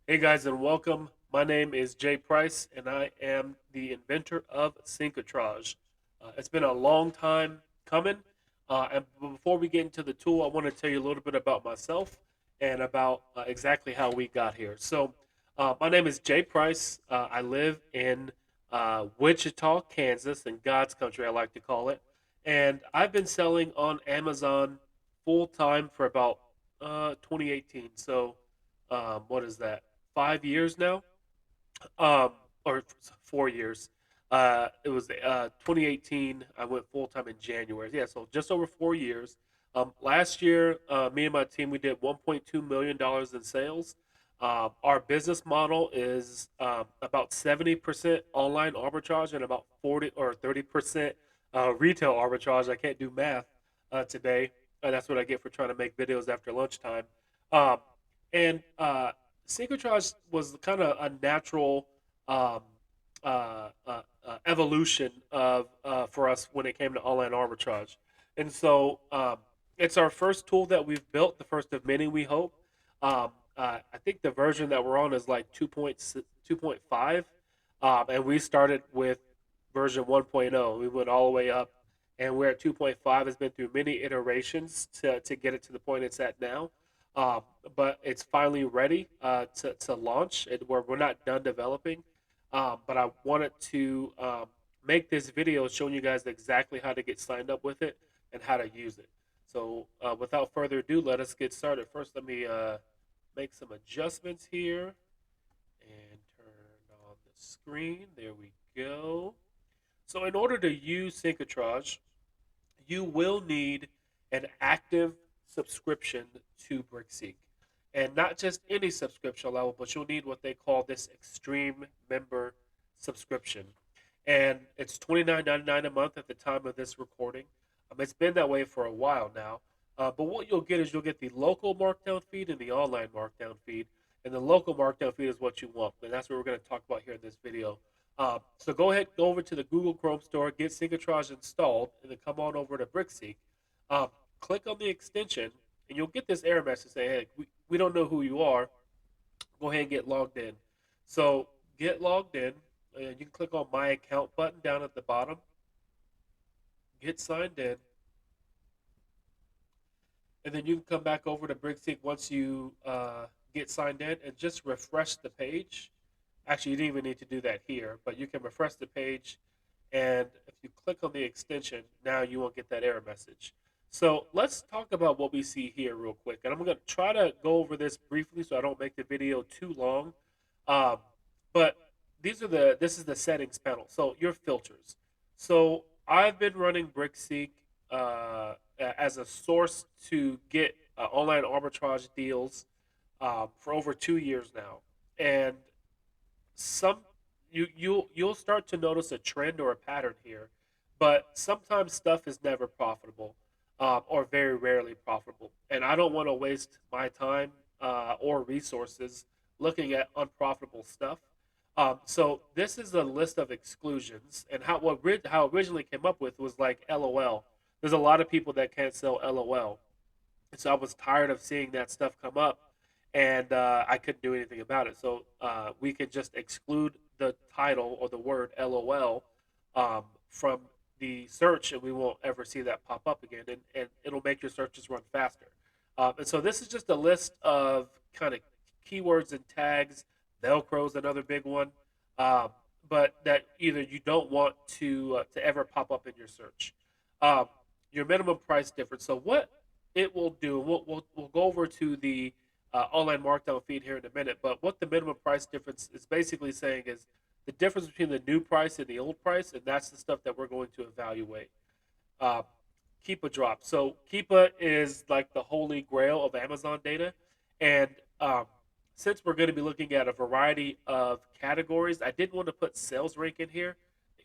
Hey guys, and welcome. My name is Jay Price, and I am the inventor of Syncitrage. It's been a long time coming. And before we get into the tool, I want to tell you a little bit about myself and about exactly how we got here. My name is Jay Price. I live in Wichita, Kansas, in God's country, I like to call it. And I've been selling on Amazon full time for about 2018. What is that? 5 years now, um, or 4 years. It was 2018. I went full time in January. Yeah, so just over 4 years. Last year, me and my team we did $1.2 million in sales. Our business model is about 70% online arbitrage and about 40 or 30% retail arbitrage. I can't do math today. That's what I get for trying to make videos after lunchtime. Um, and Synchrotron was kind of a natural um, evolution of for us when it came to online arbitrage, and it's our first tool that we've built, the first of many, we hope. I think the version that we're on is like 2.5, and we started with version 1.0. We went all the way up, and we're at 2.5. Has been through many iterations to get it to the point it's at now. Um, but it's finally ready to launch. We're not done developing, but I wanted to make this video showing you guys exactly how to get signed up with it and how to use it. Without further ado, let us get started. First, let me make some adjustments here and turn on the screen. There we go. So, in order to use Syncitrage, you will need an active subscription to Brickseek. And not just any subscription level, but you'll need what they call this extreme member subscription. And it's $29.99 a month at the time of this recording. It's been that way for a while now. But what you'll get is you'll get the local markdown feed and the online markdown feed. And the local markdown feed is what you want. And that's what we're going to talk about here in this video. So go ahead, go over to the Google Chrome store, get Syncitrage installed, and then come on over to Brickseek. Um, Click on the extension, and you'll get this error message saying, "Hey, we don't know who you are. Go ahead and get logged in." So get logged in, and you can click on My Account button down at the bottom. Get signed in, and then you can come back over to Brickseek once you get signed in, and just refresh the page. Actually, you didn't even need to do that here, but you can refresh the page, and if you click on the extension, now you won't get that error message. So let's talk about what we see here real quick, and I'm going to try to go over this briefly so I don't make the video too long. Um, but this is the settings panel. So your filters. So I've been running Brickseek as a source to get online arbitrage deals for over 2 years now, and some you'll start to notice a trend or a pattern here, but sometimes stuff is never profitable, or very rarely profitable, and I don't want to waste my time or resources looking at unprofitable stuff. So this is a list of exclusions, and how it originally came up with was like LOL. There's a lot of people that can't sell LOL, and so I was tired of seeing that stuff come up, and I couldn't do anything about it. So we could just exclude the title or the word LOL from the search, and we won't ever see that pop up again, and it'll make your searches run faster. And so this is just a list of kind of keywords and tags. Velcro is another big one, um, but that either you don't want to ever pop up in your search. Um, your minimum price difference. So what it will do, we'll go over to the online markdown feed here in a minute. But what the minimum price difference is basically saying is the difference between the new price and the old price, and that's the stuff that we're going to evaluate. Uh, Keepa drop. So Keepa is like the holy grail of Amazon data, and um, since we're going to be looking at a variety of categories, I didn't want to put sales rank in here.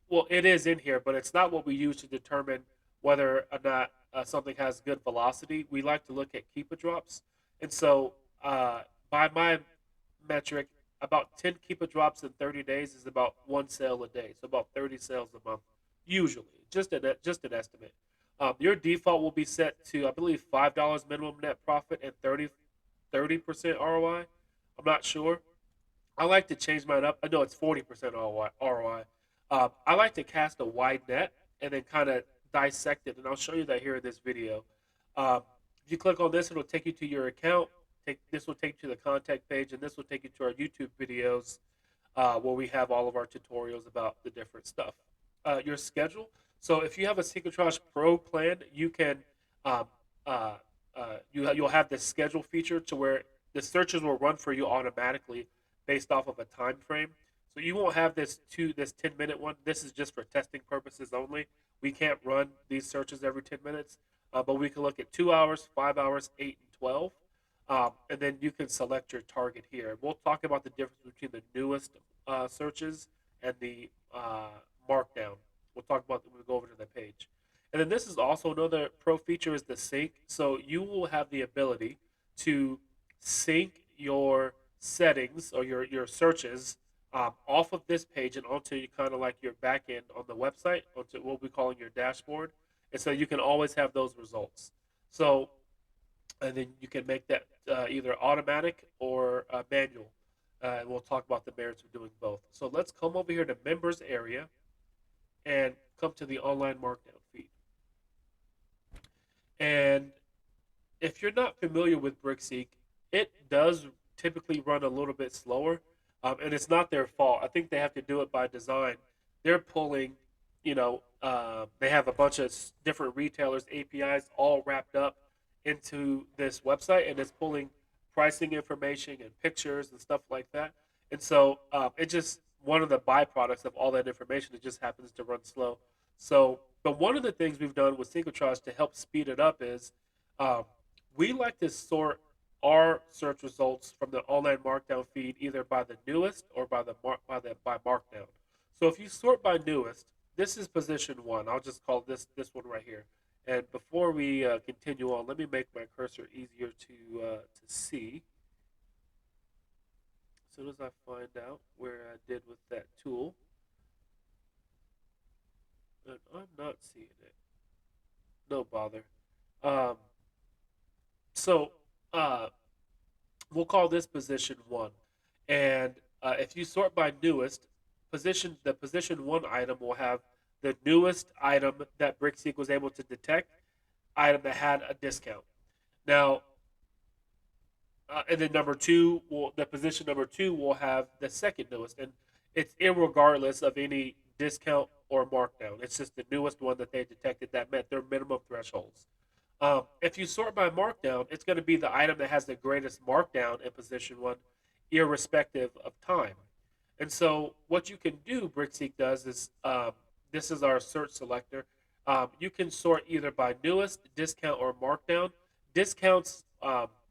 Well, it is in here, but it's not what we use to determine whether or not something has good velocity. We like to look at Keepa drops, and so uh, by my metric, about 10 Keepa drops in 30 days is about one sale a day, so about 30 sales a month, usually. Just an estimate. Your default will be set to, I believe, $5 minimum net profit and 30% ROI. I'm not sure. I like to change mine up. I know it's 40% ROI. I like to cast a wide net and then kind of dissect it, and I'll show you that here in this video. Um, if you click on this, it'll take you to your account. This will take you to the contact page, and this will take you to our YouTube videos where we have all of our tutorials about the different stuff. Your schedule. So if you have a Syncitrage Pro plan, you can um, uh, you'll have this schedule feature to where the searches will run for you automatically based off of a time frame. So you won't have this 10-minute one. This is just for testing purposes only. We can't run these searches every 10 minutes, but we can look at 2 hours, 5 hours, 8 and 12. And then you can select your target here. We'll talk about the difference between the newest searches and the markdown. We'll talk about when we go over to the page. And then this is also another pro feature is the sync. So you will have the ability to sync your settings or your searches off of this page and onto you kind of like your back end on the website, onto what we're calling your dashboard. And so you can always have those results. So, and then you can make that either automatic or manual. And we'll talk about the merits of doing both. So let's come over here to members area and come to the online markdown feed. And if you're not familiar with BrickSeek, it does typically run a little bit slower, and it's not their fault. I think they have to do it by design. They're pulling, they have a bunch of different retailers' APIs all wrapped up into this website, and it's pulling pricing information and pictures and stuff like that. And so it just one of the byproducts of all that information. It just happens to run slow. So, but one of the things we've done with Syncitrage to help speed it up is um, we like to sort our search results from the online markdown feed either by the newest or by markdown. So if you sort by newest, this is position one. I'll just call this one right here. And before we continue on, let me make my cursor easier to see. As soon as I find out where I did with that tool, and I'm not seeing it. No bother. Um, so uh, we'll call this position one. And if you sort by newest, the position one item will have the newest item that BrickSeek was able to detect, item that had a discount. Now, and then the position number two will have the second newest, and it's irregardless of any discount or markdown. It's just the newest one that they detected that met their minimum thresholds. If you sort by markdown, it's going to be the item that has the greatest markdown in position one, irrespective of time. And so, what you can do, BrickSeek does is this is our search selector. You can sort either by newest, discount, or markdown. Discounts,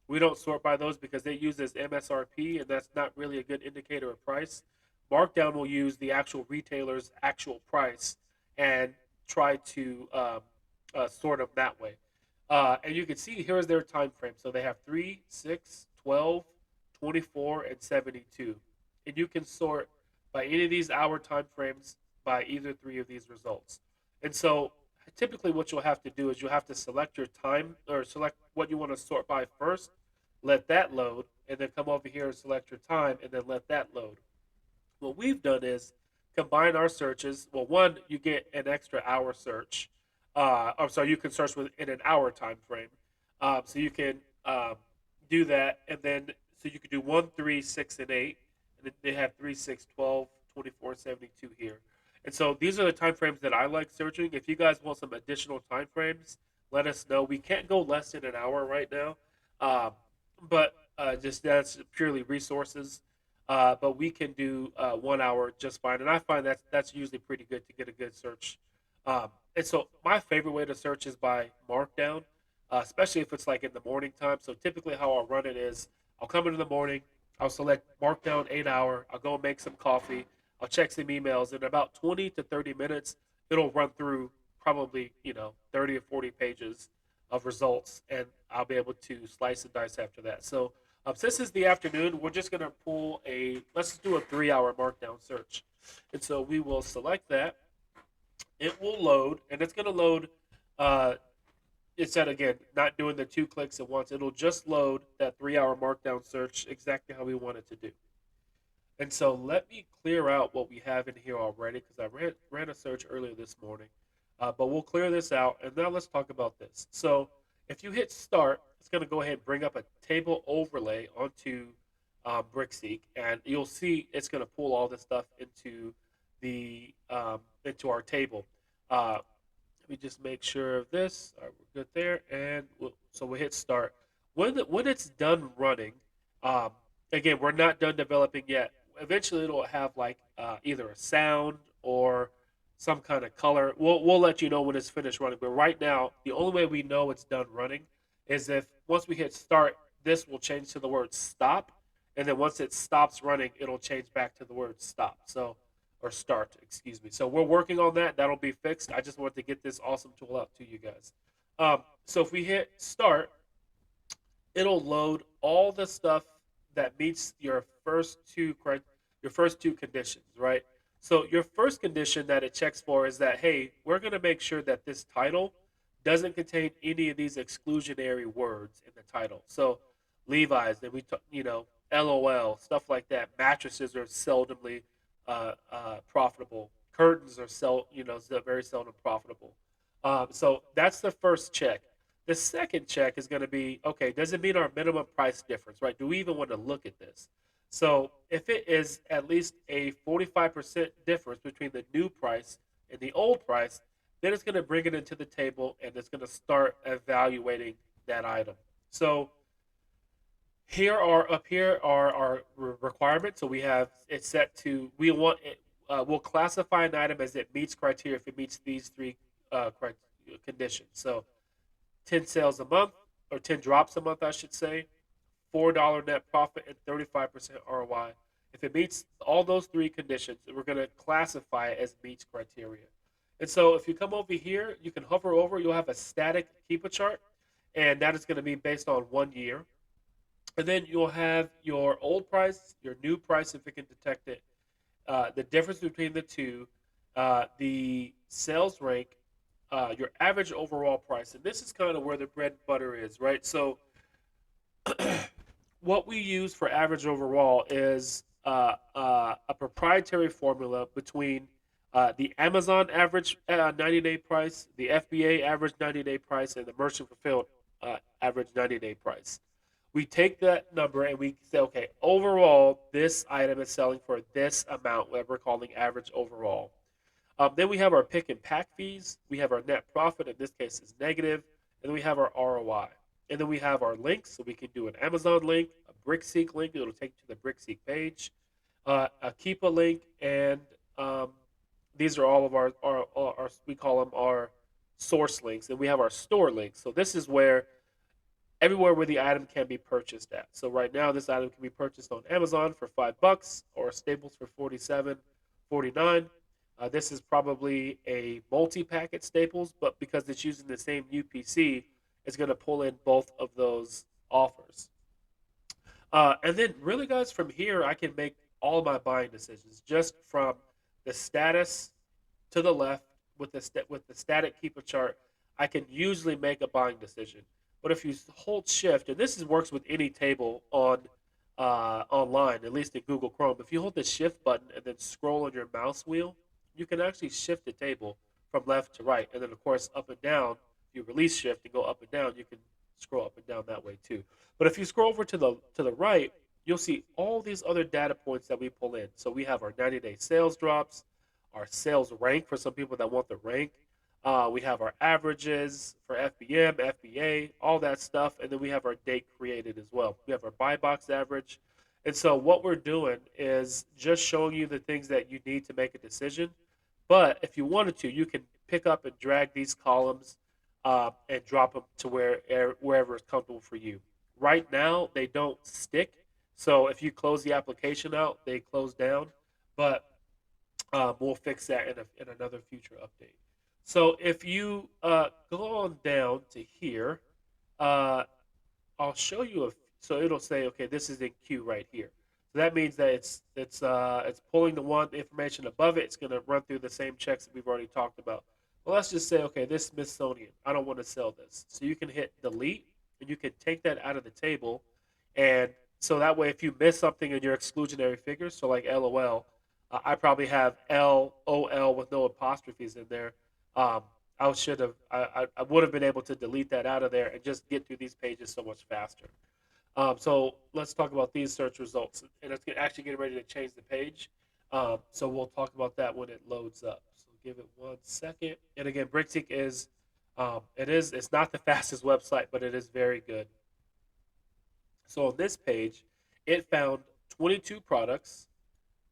we don't sort by those because they use as MSRP, and that's not really a good indicator of price. Markdown will use the actual retailer's actual price and try to sort them that way. And you can see here's their time frame. So they have 3, 6, 12, 24, and 72. And you can sort by any of these hour time frames by either three of these results. And so typically what you'll have to do is you'll have to select your time or select what you want to sort by first, let that load, and then come over here and select your time and then let that load. What we've done is combine our searches. Well, one, you get an extra hour search. I'm sorry, you can search within an hour time frame. So you can do that, and then so you can do 1, 3, 6, and 8, and then they have 3, 6, 12, 24, 72 here. And so these are the time frames that I like searching. If you guys want some additional time frames, let us know. We can't go less than an hour right now, um, but just that's purely resources. But we can do 1 hour just fine, and I find that's usually pretty good to get a good search. And so my favorite way to search is by markdown, especially if it's like in the morning time. So typically how I'll run it is I'll come in the morning, I'll select markdown 8 hour, I'll go make some coffee, I'll check some emails. In about 20 to 30 minutes, it'll run through probably 30 or 40 pages of results, and I'll be able to slice and dice after that. So since it's the afternoon, we're just gonna pull let's do a 3 hour markdown search, and so we will select that. It will load, and it's going to load. It said again, not doing the 2 clicks at once. It'll just load that 3 hour markdown search exactly how we want it to do. And so let me clear out what we have in here already because I ran a search earlier this morning. But we'll clear this out. And now let's talk about this. So if you hit start, it's going to go ahead and bring up a table overlay onto BrickSeek. And you'll see it's going to pull all this stuff into our table. Let me just make sure of this. All right, we're good there. And so we'll hit start. When it's done running, um, again, we're not done developing yet. Eventually, it'll have like either a sound or some kind of color. We'll let you know when it's finished running. But right now, the only way we know it's done running is if once we hit start, this will change to the word stop, and then once it stops running, it'll change back to the word stop. So or start, excuse me. So we're working on that. That'll be fixed. I just wanted to get this awesome tool out to you guys. So if we hit start, it'll load all the stuff that meets your first two conditions, right? So your first condition that it checks for is that hey, we're going to make sure that this title doesn't contain any of these exclusionary words in the title. So Levi's, then LOL, stuff like that. Mattresses are seldomly profitable. Curtains are very seldom profitable. So that's the first check. The second check is going to be okay, does it meet our minimum price difference, right? Do we even want to look at this? So if it is at least a 45% difference between the new price and the old price, then it's going to bring it into the table and it's going to start evaluating that item. So here are our requirements. So we have it set to we'll classify an item as it meets criteria if it meets these three conditions. So 10 sales a month, or 10 drops a month, I should say, $4 net profit, and 35% ROI. If it meets all those three conditions, we're going to classify it as meets criteria. And so if you come over here, you can hover over, you'll have a static keeper chart, and that is going to be based on 1 year. And then you'll have your old price, your new price if it can detect it, the difference between the two, the sales rank, your average overall price. And this is kind of where the bread and butter is, right? So what we use for average overall is a proprietary formula between the Amazon average 90-day price, the FBA average 90-day price, and the merchant fulfilled average 90-day price. We take that number and we say, okay, overall, this item is selling for this amount, what we're calling average overall. Then we have our pick and pack fees. We have our net profit, in this case is negative, and then we have our ROI. And then we have our links, so we can do an Amazon link, a BrickSeek link, it'll take you to the BrickSeek page, a Keepa link, and these are all of our, we call them our source links, and we have our store links. So this is where everywhere where the item can be purchased at. So right now, this item can be purchased on Amazon for $5 or Staples for 47.49. This is probably a multi-packet Staples, but because it's using the same UPC, it's going to pull in both of those offers. And then, really, guys, from here, I can make all my buying decisions just from the status to the left with the static keeper chart. I can usually make a buying decision. But if you hold Shift, and works with any table on online, at least in Google Chrome, if you hold the Shift button and then scroll on your mouse wheel, you can actually shift the table from left to right, and then of course up and down. If you release Shift and go up and down, you can scroll up and down that way too. But if you scroll over to the right, you'll see all these other data points that we pull in. So we have our 90-day sales drops, our sales rank for some people that want the rank. We have our averages for FBM, FBA, all that stuff, and then we have our date created as well. We have our buy box average. And so what we're doing is just showing you the things that you need to make a decision. But if you wanted to, you can pick up and drag these columns and drop them to wherever is comfortable for you. Right now, they don't stick. So if you close the application out, they close down. But we'll fix that in another future update. So if you go on down to here, uh, I'll show you so it'll say, okay, this is in queue right here. So that means that it's pulling the information above it. It's going to run through the same checks that we've already talked about. Well, let's just say, okay, this Smithsonian, I don't want to sell this. So you can hit delete, and you can take that out of the table, and So that way, if you miss something in your exclusionary figures, so like LOL, I probably have LOL with no apostrophes in there. Um, I should have, I would have been able to delete that out of there and just get through these pages so much faster. So let's talk about these search results, and it's actually getting ready to change the page. So we'll talk about that when it loads up. So give it 1 second. And again, BrickSeek is, it's not the fastest website, but it is very good. So on this page, it found 22 products,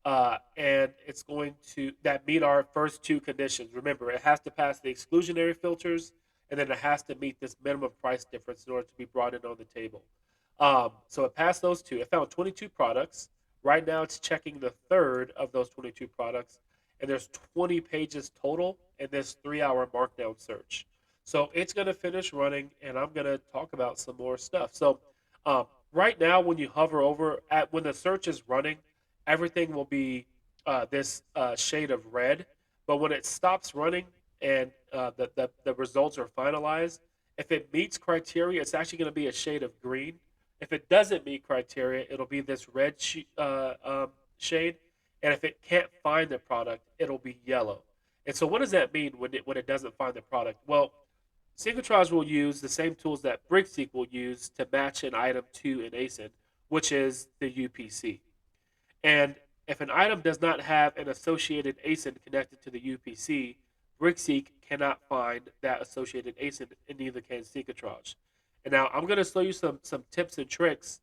and it's going to that meet our first two conditions. Remember, it has to pass the exclusionary filters, and then it has to meet this minimum price difference in order to be brought in on the table. So it passed those two. It found 22 products. Right now, it's checking the third of those 22 products, and there's 20 pages total in this 3-hour markdown search. So it's going to finish running, and I'm going to talk about some more stuff. So right now, when you hover over at when the search is running, everything will be this shade of red. But when it stops running and the results are finalized, if it meets criteria, it's actually going to be a shade of green. If it doesn't meet criteria, it'll be this red shade. And if it can't find the product, it'll be yellow. And so, what does that mean when it doesn't find the product? Well, Syncitrage will use the same tools that BrickSeek will use to match an item to an ASIN, which is the UPC. And if an item does not have an associated ASIN connected to the UPC, BrickSeek cannot find that associated ASIN, and neither can Syncitrage. And now I'm going to show you some tips and tricks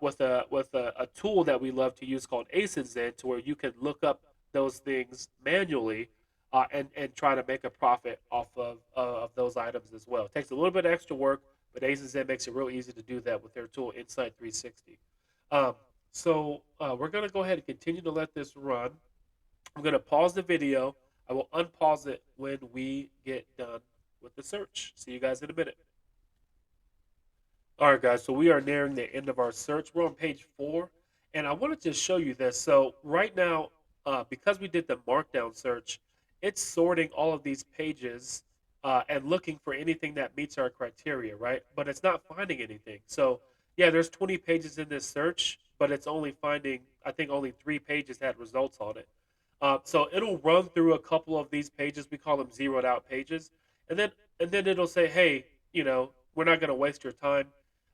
with a tool that we love to use called AsinZen, to where you can look up those things manually and try to make a profit off of those items as well. It takes a little bit of extra work, but AsinZen makes it real easy to do that with their tool Insight 360. Um, so we're going to go ahead and continue to let this run. I'm going to pause the video. I will unpause it when we get done with the search. See you guys in a minute. All right, guys. So we are nearing the end of our search. We're on page 4, and I wanted to show you this. So right now, because we did the markdown search, it's sorting all of these pages and looking for anything that meets our criteria, right? But it's not finding anything. So yeah, there's 20 pages in this search, but it's only finding, I think, only 3 pages had results on it. So it'll run through a couple of these pages. We call them zeroed out pages, and then it'll say, hey, we're not going to waste your time.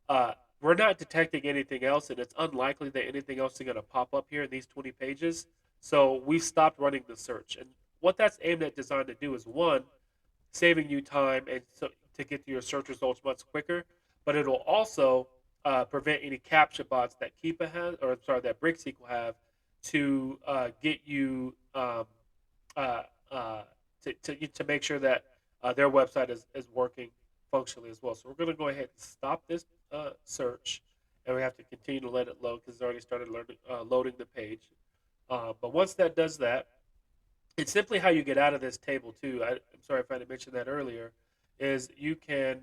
Uh, we're not detecting anything else, and it's unlikely that anything else is going to pop up here in these 20 pages. So we've stopped running the search. And what that's aimed at, designed to do, is one, saving you time and so to get to your search results much quicker. But it'll also prevent any captcha bots that Keepa has, or I'm sorry, that BrickSeek will have to get you uh, uh, to make sure that their website is working functionally as well. So we're going to go ahead and stop this search, and we have to continue to let it load because it's already started loading the page. But once that does that, it's simply how you get out of this table too. I'm sorry if I didn't mention that earlier. Is you can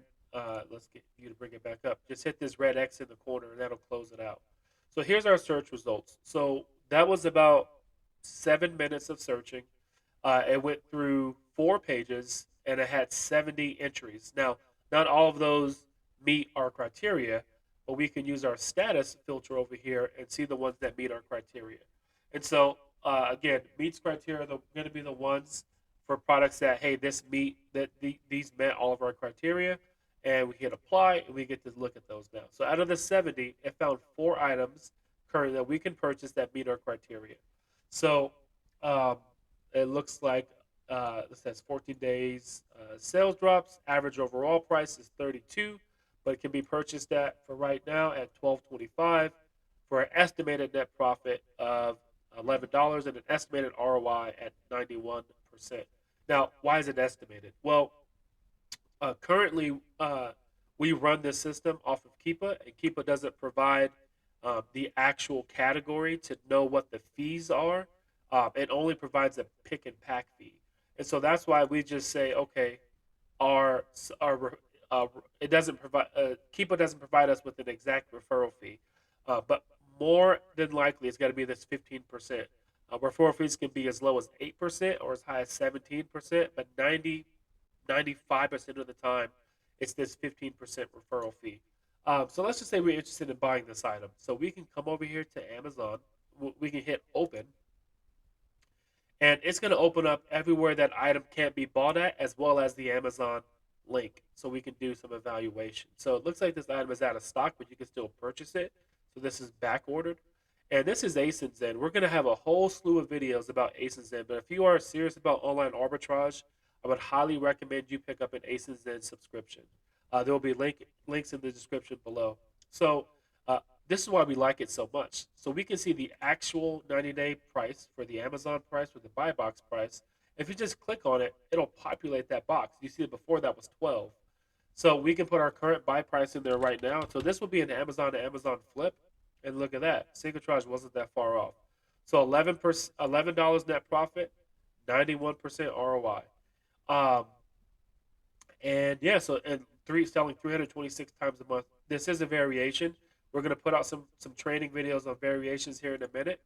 let's get you to bring it back up. Just hit this red X in the corner, and that'll close it out. So here's our search results. So that was about 7 minutes of searching. It went through 4 pages, and it had 70 entries. Now, not all of those meet our criteria, but we can use our status filter over here and see the ones that meet our criteria. And so, again, meets criteria are going to be the ones for products that, hey, these met all of our criteria, and we hit apply, and we get to look at those now. So out of the 70, it found 4 items currently that we can purchase that meet our criteria. So um, it looks like it says 14 days sales drops. Average overall price is 32, but it can be purchased at for right now at 12.25 for an estimated net profit of $11 and an estimated ROI at 91%. Now, why is it estimated? Well, currently we run this system off of Keepa, and Keepa doesn't provide the actual category to know what the fees are. It only provides a pick and pack fee, and so that's why we just say, okay, our it doesn't provide Keepa doesn't provide us with an exact referral fee, but more than likely it's got to be this 15%. Referral fees can be as low as 8% or as high as 17%, but 95% of the time it's this 15% referral fee. So let's just say we're interested in buying this item. So we can come over here to Amazon. We can hit open, and it's going to open up everywhere that item can be bought at, as well as the Amazon link, so we can do some evaluation. So it looks like this item is out of stock, but you can still purchase it. So this is back ordered, and this is AsinZen. We're going to have a whole slew of videos about AsinZen, but if you are serious about online arbitrage, I would highly recommend you pick up an AsinZen subscription. There will be links in the description below. So uh, this is why we like it so much. So we can see the actual 90-day price for the Amazon price, for the buy box price. If you just click on it, it'll populate that box. You see, before that was 12. So we can put our current buy price in there right now. So this will be an Amazon to Amazon flip. And look at that. Syncitrage wasn't that far off. So $11 net profit, 91% ROI. Um, and yeah, so and selling 326 times a month. This is a variation. We're gonna put out some training videos on variations here in a minute.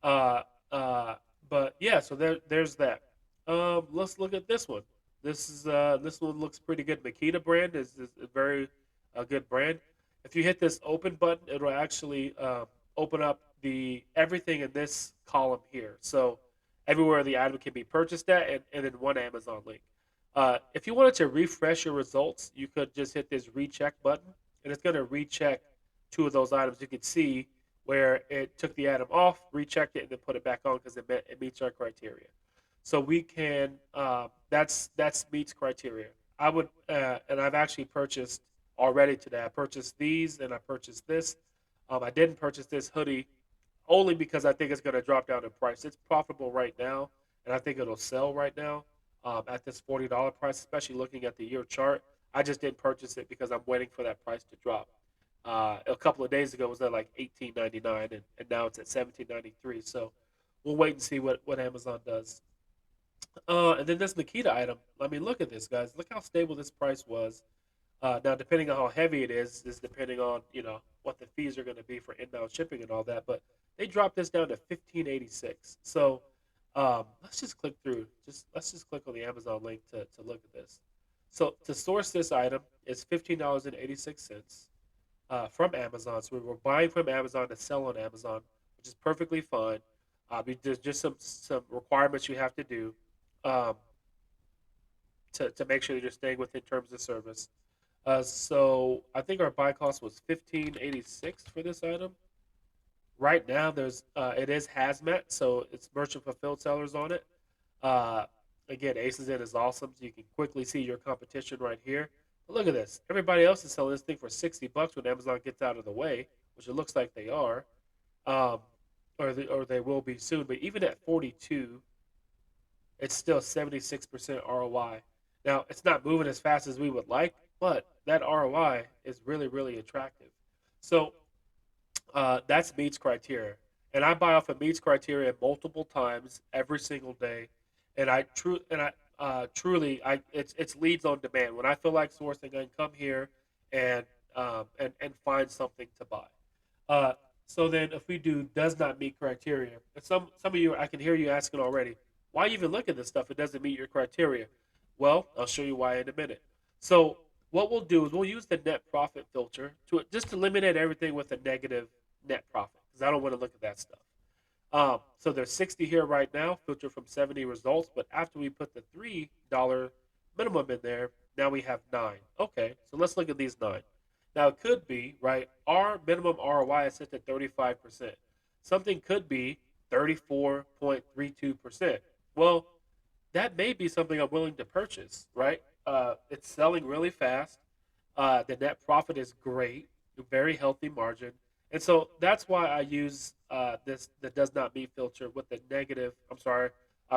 Uh, uh, but yeah, so there's that. Let's look at this one. This one looks pretty good. Makita brand is a very good brand. If you hit this open button, it'll actually open up the everything in this column here. So everywhere the item can be purchased at, and then one Amazon link. If you wanted to refresh your results, you could just hit this recheck button, and it's going to recheck two of those items. You can see where it took the item off, rechecked it, and then put it back on because it meets our criteria. So we can that's meets criteria. I would and I've actually purchased already today. I purchased these and I purchased this. I didn't purchase this hoodie only because I think it's going to drop down in price. It's profitable right now, and I think it'll sell right now at this $40 price, especially looking at the year chart. I just didn't purchase it because I'm waiting for that price to drop. A couple of days ago it was at like 18.99, and now it's at 17.93. So we'll wait and see what Amazon does. And then this Makita item. I mean, look at this, guys. Look how stable this price was. Now, depending on how heavy it is depending on what the fees are going to be for inbound shipping and all that. But they dropped this down to 15.86. So let's just click through. Let's just click on the Amazon link to look at this. So to source this item is $15.86 from Amazon. So we're buying from Amazon to sell on Amazon, which is perfectly fine. There's just some requirements you have to do um, to make sure that you're staying within terms of service. So I think our buy cost was 15.86 for this item. Right now, it is hazmat, so it's merchant fulfilled sellers on it. Uh, Again, AsinZen is awesome. So you can quickly see your competition right here. But look at this. Everybody else is selling this thing for $60 when Amazon gets out of the way, which it looks like they are, um, or they will be soon. But even at 42, it's still 76% ROI. Now, it's not moving as fast as we would like, but that ROI is really, really attractive. So that's meets criteria, and I buy off of meets criteria multiple times every single day, and I truly it's leads on demand. When I feel like sourcing, I can come here and and find something to buy. Uh, so then, if we do does not meet criteria, and some of you I can hear you asking already, why even look at this stuff? It doesn't meet your criteria. Well, I'll show you why in a minute. So what we'll do is we'll use the net profit filter to just eliminate everything with a negative net profit because I don't want to look at that stuff. So there's 60 here right now, filter from 70 results. But after we put the $3 minimum in there, now we have nine. Okay, so let's look at these nine. Now it could be right. Our minimum ROI is set to 35%. Something could be 34.32%. Well, that may be something I'm willing to purchase, right? It's selling really fast. The net profit is great, very healthy margin, and so that's why I use this that does not meet filter with the negative. I'm sorry,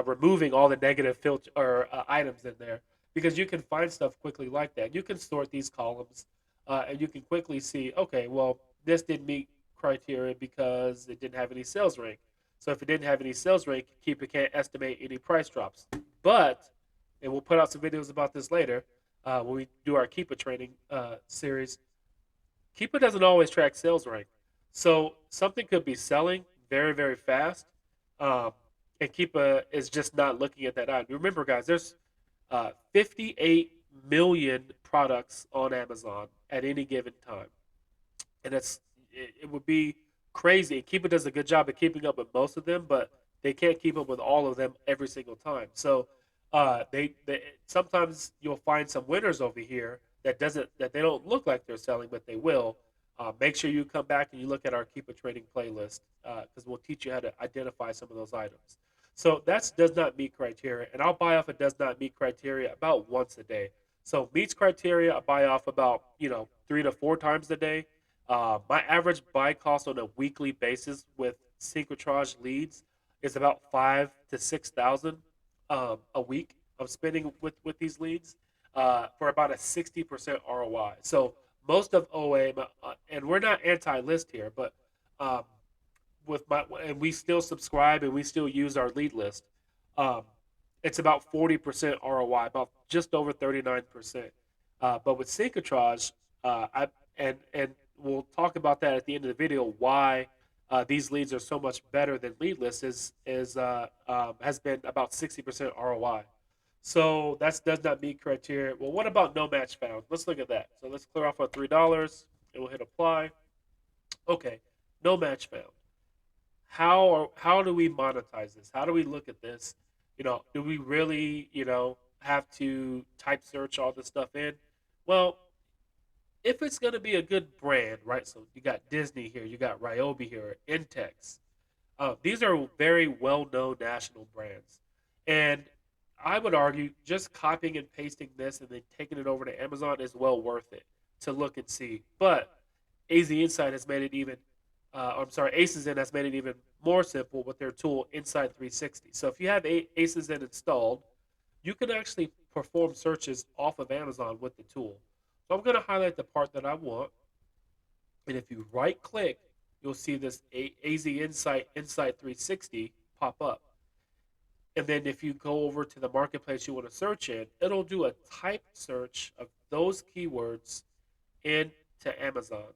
removing all the negative filter or items in there because you can find stuff quickly like that. You can sort these columns, and you can quickly see, okay, well, this didn't meet criteria because it didn't have any sales rank. So if it didn't have any sales rank, Keepa can't estimate any price drops. But, and we'll put out some videos about this later when we do our Keepa training series. Keepa doesn't always track sales rank. So something could be selling very, very fast, um, and Keepa is just not looking at that item. Remember, guys, there's 58 million products on Amazon at any given time. and it would be crazy. And Keepa does a good job of keeping up with most of them, but they can't keep up with all of them every single time. So they sometimes you'll find some winners over here that they don't look like they're selling, but they will. Make sure you come back and you look at our Keepa trading playlist because we'll teach you how to identify some of those items. So that's does not meet criteria, and I'll buy off it does not meet criteria about once a day. So meets criteria, I buy off about 3 to 4 times a day. My average buy cost on a weekly basis with Syncitrage leads is about 5 to 6 thousand a week. I'm spending with these leads for about a 60% ROI. So most of OA, and we're not anti-list here, but um, with my and we still subscribe and we still use our lead list. Um, it's about 40% ROI, about just over 39%. But with Syncitrage, I and we'll talk about that at the end of the video. Why these leads are so much better than lead lists is has been about 60% ROI. So that does not meet criteria. Well, what about no match found? Let's look at that. So let's clear off our $3 and we'll hit apply. Okay, no match found. How do we monetize this? How do we look at this? Do we really, have to type search all this stuff in? Well, if it's going to be a good brand, right? So you got Disney here, you got Ryobi here, Intex. These are very well-known national brands, and I would argue just copying and pasting this and then taking it over to Amazon is well worth it to look and see. But AZ Insight has made it even. I'm sorry, AsinZen has made it even more simple with their tool Inside 360. So if you have AsinZen installed, you can actually perform searches off of Amazon with the tool. So I'm going to highlight the part that I want, and if you right click, you'll see this AZ Insight Insight 360 pop up. And then if you go over to the marketplace you want to search in, it'll do a type search of those keywords into Amazon.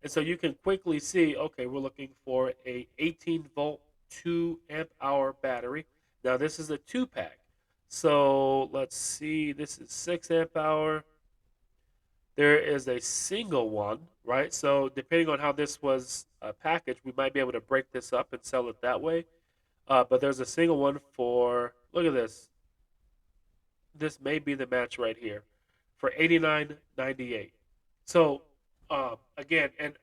And so you can quickly see, okay, we're looking for a 18-volt 2 amp hour battery. Now this is a 2 pack. So let's see, this is 6 amp hour. There is a single one, right? So depending on how this was packaged, we might be able to break this up and sell it that way. But there's a single one for, look at this. This may be the match right here for 89.98. So again, and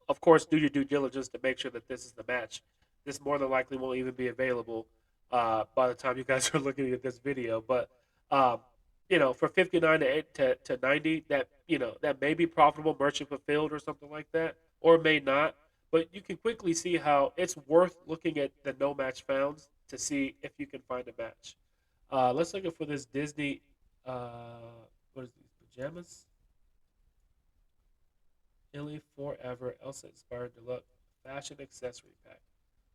of course, do your due diligence to make sure that this is the match. This more than likely won't even be available by the time you guys are looking at this video. But um, for 59 to 90, that may be profitable, merchant fulfilled or something like that, or it may not. But you can quickly see how it's worth looking at the no match founds to see if you can find a match. Let's look for this Disney. What is these pajamas? Illy Forever Elsa Inspired Deluxe Fashion Accessory Pack.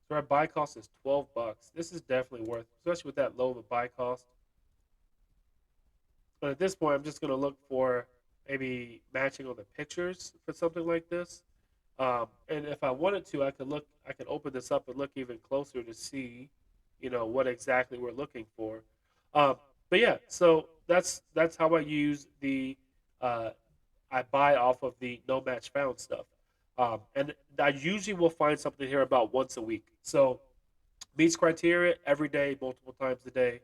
So our buy cost is $12. This is definitely worth, especially with that low of a buy cost. But at this point, I'm just gonna look for maybe matching on the pictures for something like this. And if I wanted to, I could open this up and look even closer to see, what exactly we're looking for. Um, but yeah, so that's how I use uh, I buy off of the no match found stuff. And I usually will find something here about once a week. So meets criteria every day, multiple times a day.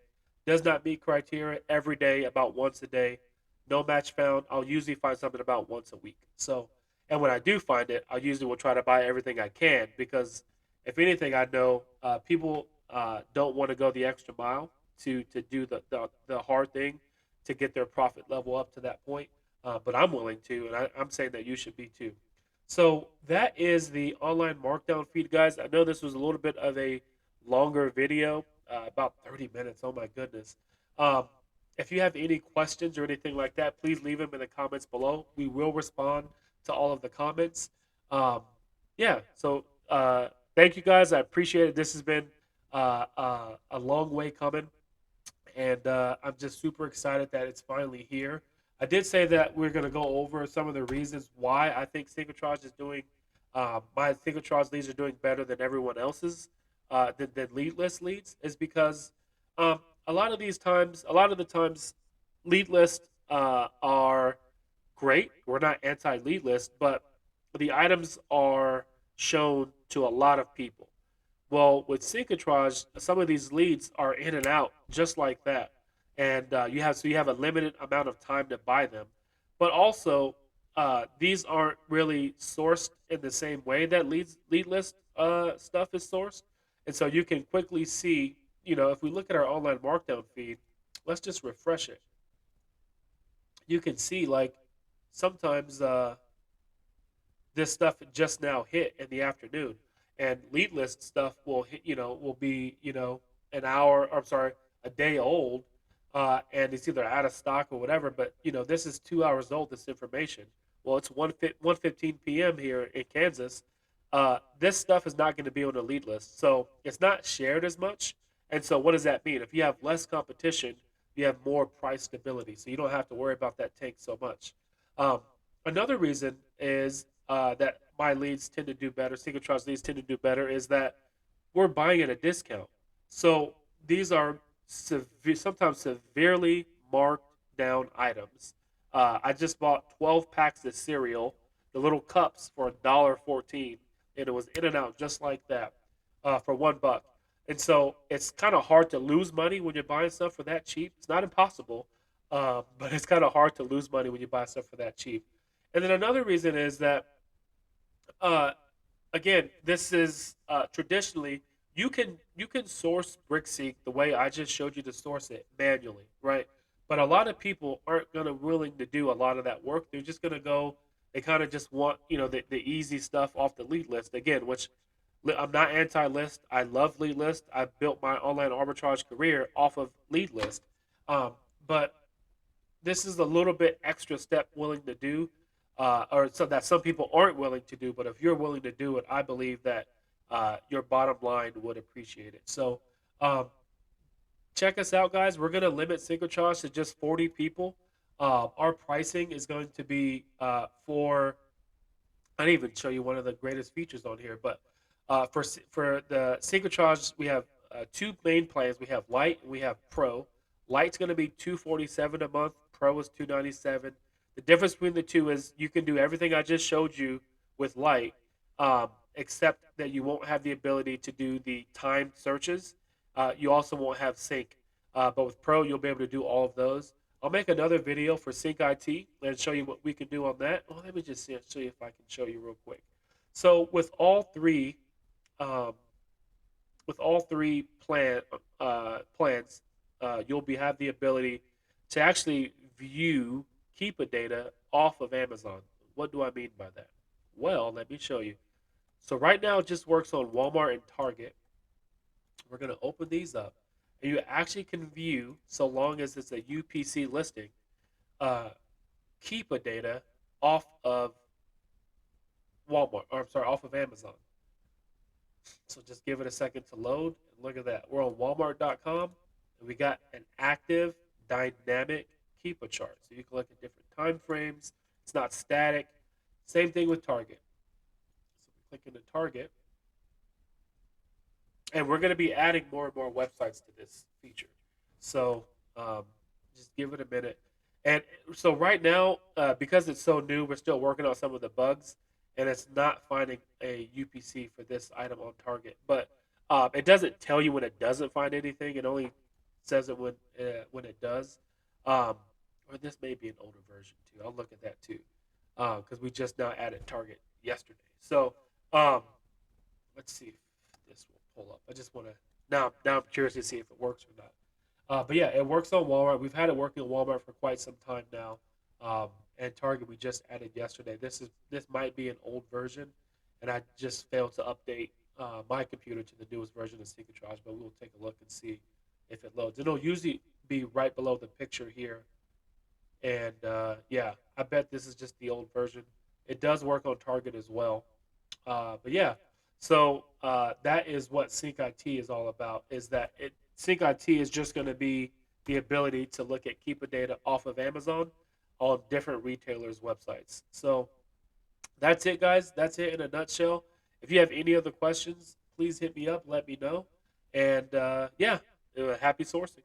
Does not meet criteria every day, about once a day. No match found. I'll usually find something about once a week. So, and when I do find it, I usually will try to buy everything I can because, if anything, I know people don't want to go the extra mile to do the hard thing to get their profit level up to that point. But I'm willing to, and I'm saying that you should be too. So that is the online markdown feed, guys. I know this was a little bit of a longer video, about 30 minutes. Oh my goodness. Um, if you have any questions or anything like that, please leave them in the comments below. We will respond to all of the comments. Um, yeah, so thank you guys. I appreciate it. This has been a long way coming, and I'm just super excited that it's finally here. I did say that we're going to go over some of the reasons why I think Synchrotron is doing. My Synchrotron leads are doing better than everyone else's than lead list leads is because a lot of the times, lead lists are great. We're not anti lead list, but the items are shown to a lot of people. Well, with Syncitrage, some of these leads are in and out just like that, and you have a limited amount of time to buy them. But also, these aren't really sourced in the same way that lead list stuff is sourced, and so you can quickly see. If we look at our online markdown feed, let's just refresh it. You can see like sometimes this stuff just now hit in the afternoon, and lead list stuff will hit, will be an hour. Or, I'm sorry, a day old, and it's either out of stock or whatever. But this is 2 hours old. This information. Well, it's 1:15 p.m. here in Kansas. This stuff is not going to be on the lead list, so it's not shared as much. And so, what does that mean? If you have less competition, you have more price stability, so you don't have to worry about that tank so much. Um, Another reason is that my leads tend to do better, Synchrotron's leads tend to do better, is that we're buying at a discount. So these are sometimes severely marked down items. I just bought 12 packs of cereal, the little cups for $1.14, and it was in and out just like that for $1. And so it's kind of hard to lose money when you're buying stuff for that cheap. It's not impossible, but it's kind of hard to lose money when you buy stuff for that cheap. And then another reason is that uh, again, this is traditionally you can source BrickSeek the way I just showed you to source it manually, right? But a lot of people aren't gonna willing to do a lot of that work. They're just gonna go. They kind of just want the easy stuff off the lead list again, which I'm not anti-list. I love lead list. I built my online arbitrage career off of lead list, but this is a little bit extra step willing to do, or so that some people aren't willing to do. But if you're willing to do it, I believe that your bottom line would appreciate it. So um, check us out, guys. We're going to limit Synchrotron to just 40 people. Our pricing is going to be for. I didn't even show you one of the greatest features on here, but for the Synchrotron, we have two main plans. We have Light and we have Pro. Light's going to be 247 a month. Pro is 297. The difference between the two is you can do everything I just showed you with Light, except that you won't have the ability to do the timed searches. You also won't have sync. But with Pro, you'll be able to do all of those. I'll make another video for Sync IT and show you what we can do on that. Well, let me just show you if I can show you real quick. So um, with all three plans, you'll have the ability to actually view Keepa data off of Amazon. What do I mean by that? Well, let me show you. So right now it just works on Walmart and Target. We're going to open these up, and you actually can view, so long as it's a UPC listing, uh, Keepa data off of Walmart, or I'm sorry, off of Amazon. So just give it a second to load. And look at that. We're on Walmart.com, and we got an active dynamic Keepa chart. So you can look at different time frames. It's not static. Same thing with Target. So we click into Target, and we're going to be adding more and more websites to this feature. So um, just give it a minute. And so right now, because it's so new, we're still working on some of the bugs, and it's not finding a UPC for this item on Target. But it doesn't tell you when it doesn't find anything. It only says it when it does. Um, or this may be an older version too. I'll look at that too, because we just now added Target yesterday. So um, let's see if this will pull up. I just want to now I'm curious to see if it works or not. But yeah, it works on Walmart. We've had it working on Walmart for quite some time now, and Target we just added yesterday. This might be an old version, and I just failed to update my computer to the newest version of Syncitrage. But we'll take a look and see if it loads. It'll usually be right below the picture here, and yeah, I bet this is just the old version. It does work on Target as well. But yeah, so that is what Sync IT is all about. Is that Sync IT is just going to be the ability to look at Keepa data off of Amazon on different retailers' websites. So that's it, guys. That's it in a nutshell. If you have any other questions, please hit me up. Let me know. And yeah, happy sourcing.